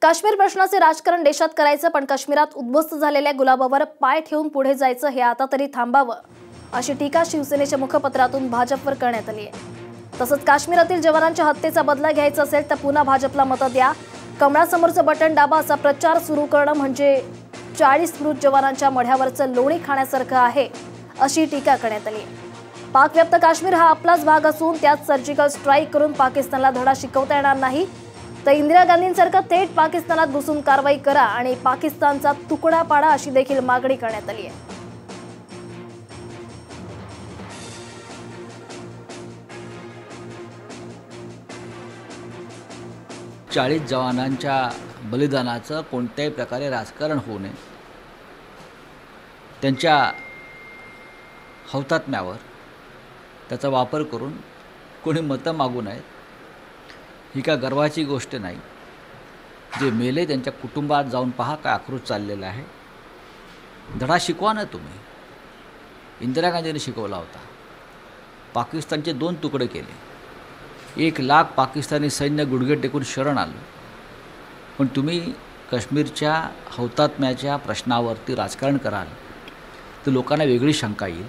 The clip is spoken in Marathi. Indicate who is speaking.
Speaker 1: काश्मीर प्रश्नाचे राजकारण देशात करायचं, पण काश्मीरात उद्ध्वस्त झालेल्या गुलाबावर पाय ठेवून पुढे जायचं हे आता तरी थांबावं, अशी टीका शिवसेनेच्या मुखपत्रातून भाजपवर करण्यात आली आहे। तसंच काश्मीरातील जवानांच्या हत्येचा बदला घ्यायचा असेल तर पुन्हा भाजपला मतं द्या, कमळासमोरचं बटन दाबा असा प्रचार सुरू करणं म्हणजे 40 मृत जवानांच्या मढ्यावरचं लोणी खाण्यासारखं आहे, अशी टीका करण्यात आली आहे। पाकव्याप्त काश्मीर हा आपलाच भाग असून त्यात सर्जिकल स्ट्राईक करून पाकिस्तानला धडा शिकवता येणार नाही, तर इंदिरा गांधींसारखं थेट पाकिस्तानात घुसून कारवाई करा आणि पाकिस्तानचा तुकडा पाडा, अशी देखील मागणी करण्यात आली आहे।
Speaker 2: 40 जवानांच्या बलिदानाचं कोणत्याही प्रकारे राजकारण होऊ नये, त्यांच्या हौतात्म्यावर त्याचा वापर करून कोणी मतं मागू नयेत, ही काय गर्वाची गोष्ट नाही। जे मेले त्यांच्या कुटुंबात जाऊन पहा काय आक्रोश चाललेला आहे। धडा शिकवा ना तुम्ही। इंदिरा गांधींनी शिकवला होता। पाकिस्तानचे 2 तुकडे केले, 1 लाख पाकिस्तानी सैन्य गुडघे टेकून शरण आलं, पण तुम्ही काश्मीरच्या हौतात्म्याच्या प्रश्नावरती राजकारण कराल तर लोकांना वेगळी शंका येईल।